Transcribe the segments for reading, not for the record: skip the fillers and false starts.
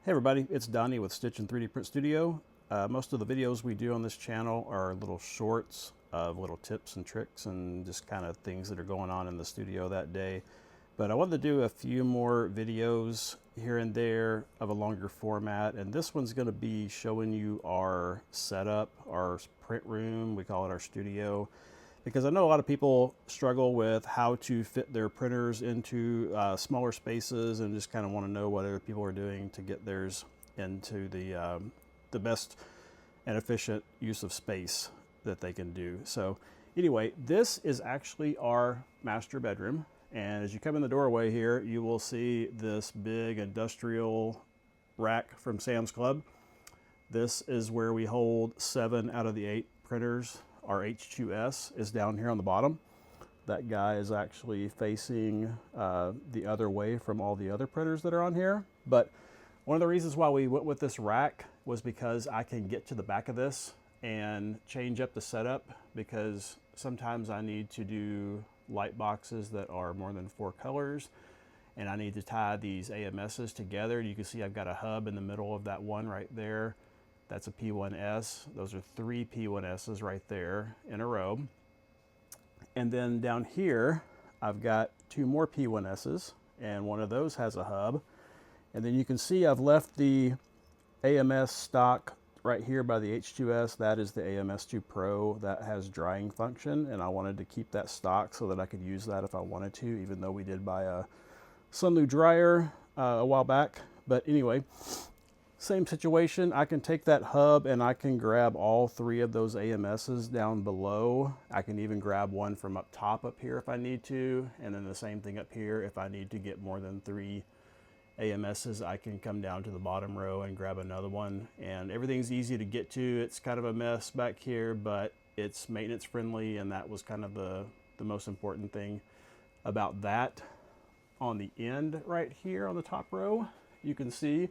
Hey everybody, it's Donnie with Stitch and 3D Print Studio. Most of the videos we do on this channel are little shorts of little tips and tricks and just kind of things that are going on in the studio that day. But I wanted to do a few more videos here and there of a longer format, and this one's going to be showing you our setup, our print room. We call it our studio, because I know a lot of people struggle with how to fit their printers into smaller spaces and just kind of want to know what other people are doing to get theirs into the best and efficient use of space that they can do. So anyway, this is actually our master bedroom. And as you come in the doorway here, you will see this big industrial rack from Sam's Club. This is where we hold 7 out of the 8 printers. Our H2S is down here on the bottom. That guy is actually facing the other way from all the other printers that are on here. But one of the reasons why we went with this rack was because I can get to the back of this and change up the setup, because sometimes I need to do light boxes that are more than 4 colors, and I need to tie these AMSs together. You can see I've got a hub in the middle of that one right there. That's a P1S. Those are 3 P1Ss right there in a row. And then down here, I've got 2 more P1Ss, and one of those has a hub. And then you can see I've left the AMS stock right here by the H2S. That is the AMS2 Pro. That has drying function, and I wanted to keep that stock so that I could use that if I wanted to, even though we did buy a Sunlu dryer a while back. But anyway, same situation. I can take that hub and I can grab all 3 of those AMSs down below. I can even grab one from up top up here if I need to, and then the same thing up here. If I need to get more than 3 AMSs, I can come down to the bottom row and grab another one, and everything's easy to get to. It's kind of a mess back here, but it's maintenance friendly, and that was kind of the most important thing about that. On the end right here on the top row, you can see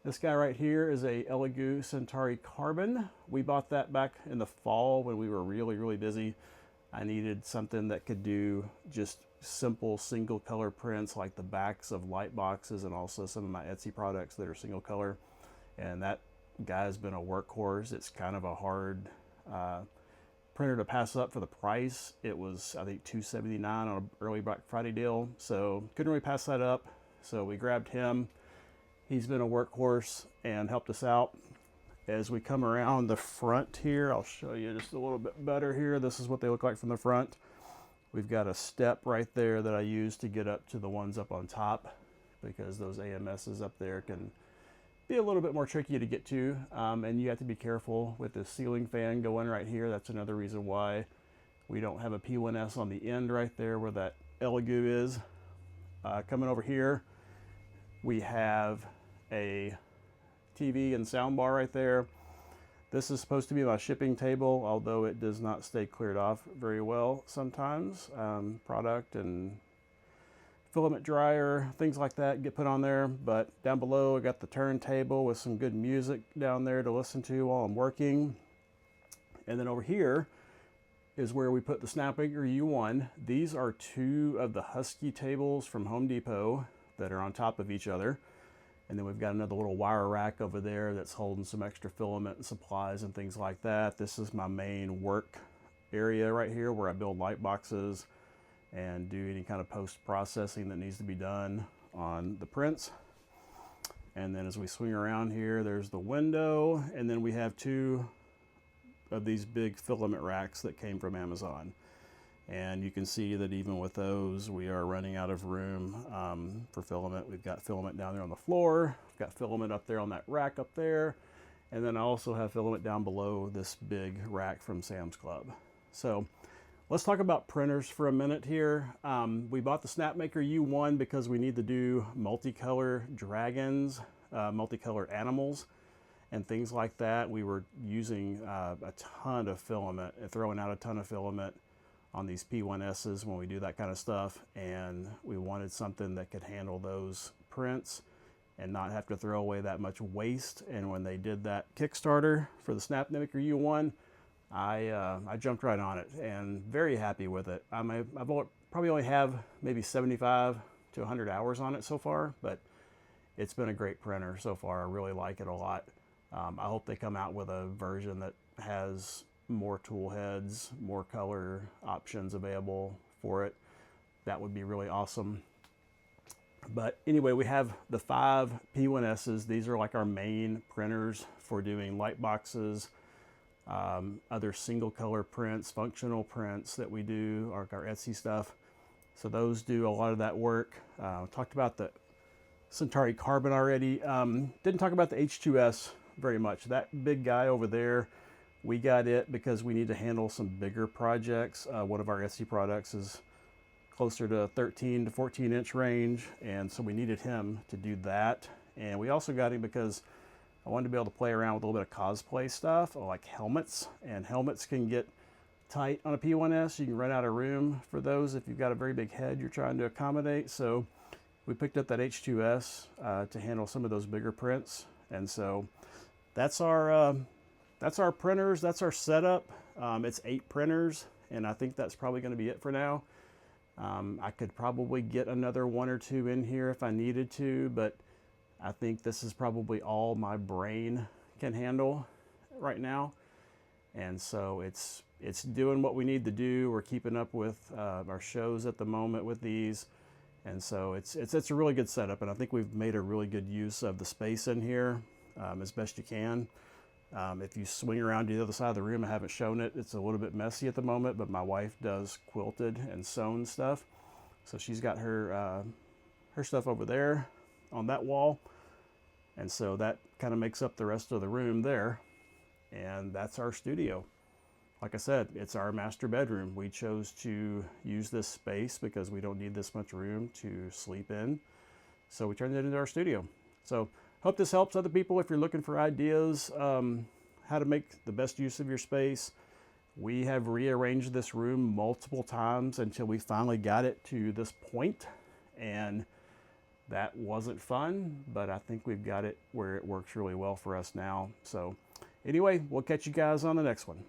this guy right here is a Elegoo Centauri Carbon. We bought that back in the fall when we were really busy. I needed something that could do just simple single color prints like the backs of light boxes, and also some of my Etsy products that are single color. And that guy's been a workhorse. It's kind of a hard printer to pass up for the price. It was, I think, $279 on an early Black Friday deal, so couldn't really pass that up. So we grabbed him. He's been a workhorse and helped us out. As we come around the front here, I'll show you just a little bit better here. This is what they look like from the front. We've got a step right there that I use to get up to the ones up on top, because those AMSs up there can be a little bit more tricky to get to, and you have to be careful with the ceiling fan going right here. That's another reason why we don't have a P1S on the end right there where that Elegoo is. Coming over here, we have a TV and sound bar right there. This is supposed to be my shipping table, although it does not stay cleared off very well sometimes. Product and filament dryer, things like that get put on there. But down below, I got the turntable with some good music down there to listen to while I'm working. And then over here is where we put the Snapmaker U1. These are 2 of the Husky tables from Home Depot that are on top of each other. And then we've got another little wire rack over there that's holding some extra filament and supplies and things like that. This is my main work area right here where I build light boxes and do any kind of post-processing that needs to be done on the prints. And then as we swing around here, there's the window, and then we have 2 of these big filament racks that came from Amazon. And you can see that even with those, we are running out of room for filament. We've got filament down there on the floor. We've got filament up there on that rack up there. And then I also have filament down below this big rack from Sam's Club. So let's talk about printers for a minute here. We bought the Snapmaker U1 because we need to do multicolor dragons, multicolor animals, and things like that. We were using a ton of filament and throwing out a ton of filament on these P1Ss when we do that kind of stuff, and we wanted something that could handle those prints and not have to throw away that much waste. And when they did that Kickstarter for the Snapmaker U1, I jumped right on it and very happy with it. I've probably only have maybe 75 to 100 hours on it so far, but it's been a great printer so far. I really like it a lot. I hope they come out with a version that has more tool heads, more color options available for it. That would be really awesome. But anyway, we have the 5 P1Ss. These are like our main printers for doing light boxes, other single color prints, functional prints that we do, our Etsy stuff. So those do a lot of that work. Talked about the Centauri Carbon already. Didn't talk about the H2S very much. That big guy over there, we got it because we need to handle some bigger projects. One of our Etsy products is closer to 13 to 14 inch range, and so we needed him to do that. And we also got him because I wanted to be able to play around with a little bit of cosplay stuff, like helmets, and helmets can get tight on a P1S. You can run out of room for those if you've got a very big head you're trying to accommodate. So we picked up that H2S to handle some of those bigger prints. And so that's our printers, that's our setup. It's 8 printers, and I think that's probably going to be it for now. I could probably get another 1 or 2 in here if I needed to, but I think this is probably all my brain can handle right now. And so it's doing what we need to do. We're keeping up with our shows at the moment with these. And so it's a really good setup, and I think we've made a really good use of the space in here as best you can. If you swing around to the other side of the room, I haven't shown it. It's a little bit messy at the moment, but my wife does quilted and sewn stuff. So she's got her stuff over there on that wall. And so that kind of makes up the rest of the room there. And that's our studio. Like I said, it's our master bedroom. We chose to use this space because we don't need this much room to sleep in. So we turned it into our studio. So hope this helps other people if you're looking for ideas how to make the best use of your space. We have rearranged this room multiple times until we finally got it to this point, and that wasn't fun, but I think we've got it where it works really well for us now. So anyway, we'll catch you guys on the next one.